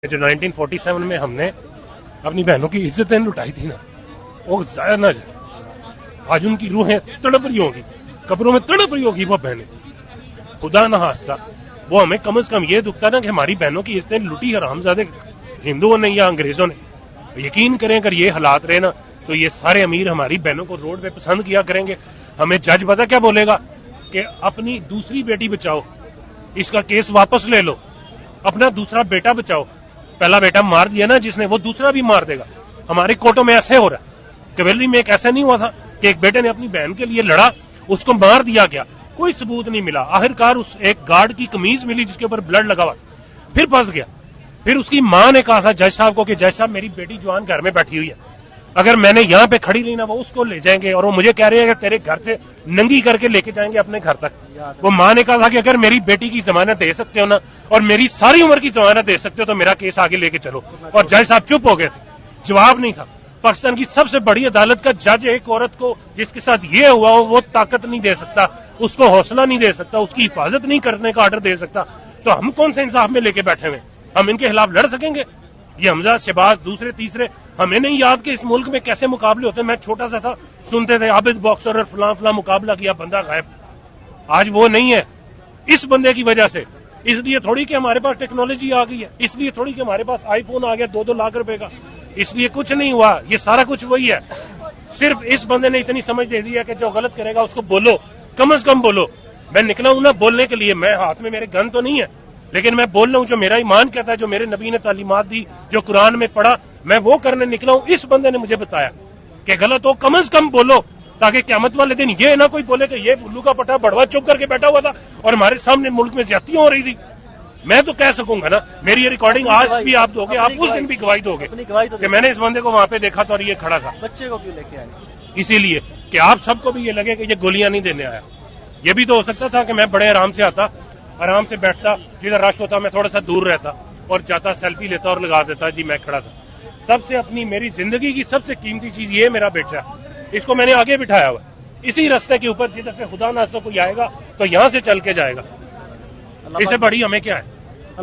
جو 1947 میں ہم نے اپنی بہنوں کی عزتیں لٹائی تھی نا، وہ ضائع نہ جائے. آج ان کی روحیں تڑپ رہی ہوگی، قبروں میں تڑپ رہی ہوگی وہ بہنیں. خدا نہ خواستہ وہ ہمیں کم از کم یہ دکھتا نا کہ ہماری بہنوں کی عزتیں لٹی حرامزادے ہندوؤں نے یا انگریزوں نے. یقین کریں اگر یہ حالات رہے نا تو یہ سارے امیر ہماری بہنوں کو روڈ پہ پسند کیا کریں گے. ہمیں جج پتا کیا بولے گا کہ اپنی دوسری بیٹی بچاؤ، اس کا کیس واپس لے لو، اپنا دوسرا بیٹا بچاؤ. پہلا بیٹا مار دیا نا جس نے، وہ دوسرا بھی مار دے گا. ہمارے کورٹوں میں ایسے ہو رہا ہے. کیولری میں ایک ایسا نہیں ہوا تھا کہ ایک بیٹے نے اپنی بہن کے لیے لڑا، اس کو مار دیا گیا، کوئی ثبوت نہیں ملا. آخرکار اس ایک گارڈ کی قمیض ملی جس کے اوپر بلڈ لگا ہوا، پھر پھنس گیا. پھر اس کی ماں نے کہا تھا جج صاحب کو کہ جج صاحب میری بیٹی جوان گھر میں بیٹھی ہوئی ہے، اگر میں نے یہاں پہ کھڑی رہی نا وہ اس کو لے جائیں گے، اور وہ مجھے کہہ رہے ہیں کہ تیرے گھر سے ننگی کر کے لے کے جائیں گے اپنے گھر تک. وہ ماں نے کہا تھا کہ اگر میری بیٹی کی ضمانت دے سکتے ہو نا اور میری ساری عمر کی ضمانت دے سکتے ہو تو میرا کیس آگے لے کے چلو. اور جج صاحب چپ ہو گئے تھے، جواب نہیں تھا. پاکستان کی سب سے بڑی عدالت کا جج ایک عورت کو جس کے ساتھ یہ ہوا وہ طاقت نہیں دے سکتا، اس کو حوصلہ نہیں دے سکتا، اس کی حفاظت نہیں کرنے کا آرڈر دے سکتا، تو ہم کون سے انصاف میں لے کے بیٹھے ہوئے؟ ہم ان کے خلاف لڑ سکیں گے؟ یہ حمزہ، شہباز، دوسرے تیسرے، ہمیں نہیں یاد کہ اس ملک میں کیسے مقابلے ہوتے ہیں. میں چھوٹا سا تھا، سنتے تھے عابد باکسر اور فلاں فلاں مقابلہ کیا، بندہ غائب. آج وہ نہیں ہے اس بندے کی وجہ سے. اس لیے تھوڑی کہ ہمارے پاس ٹیکنالوجی آ گئی ہے، اس لیے تھوڑی کہ ہمارے پاس آئی فون آ گیا 2-2 لاکھ روپے کا، اس لیے کچھ نہیں ہوا. یہ سارا کچھ وہی ہے. صرف اس بندے نے اتنی سمجھ دے دی ہے کہ جو غلط کرے گا اس کو بولو، کم از کم بولو. میں نکلا ہوں نا بولنے کے لیے، میں ہاتھ میں میرے گن تو نہیں ہے، لیکن میں بول رہا ہوں جو میرا ایمان کہتا ہے، جو میرے نبی نے تعلیمات دی، جو قرآن میں پڑھا، میں وہ کرنے نکلا ہوں. اس بندے نے مجھے بتایا کہ غلط ہو، کم از کم بولو، تاکہ قیامت والے دن یہ نہ کوئی بولے کہ یہ بلو کا پٹا بڑوا چپ کر کے بیٹھا ہوا تھا اور ہمارے سامنے ملک میں زیادتیاں ہو رہی تھی. میں تو کہہ سکوں گا نا، میری یہ ریکارڈنگ آج بھی آپ دو گے، آپ اس دن بھی گواہی دو گے کہ میں نے اس بندے کو وہاں پہ دیکھا تھا اور یہ کھڑا تھا. بچے کو کیوں لے کے آئے؟ اسی لیے کہ آپ سب کو بھی یہ لگے کہ یہ گولیاں نہیں دینے آیا. یہ بھی تو ہو سکتا تھا کہ میں بڑے آرام سے آتا، آرام سے بیٹھتا، جدھر رش ہوتا میں تھوڑا سا دور رہتا اور جاتا سیلفی لیتا اور لگا دیتا جی میں کھڑا تھا. سب سے اپنی میری زندگی کی سب سے قیمتی چیز یہ میرا بیٹا ہے، اس کو میں نے آگے بٹھایا ہوا اسی راستے کے اوپر جدھر سے خدا نہ کوئی آئے گا تو یہاں سے چل کے جائے گا. اس سے بڑی ہمیں کیا ہے؟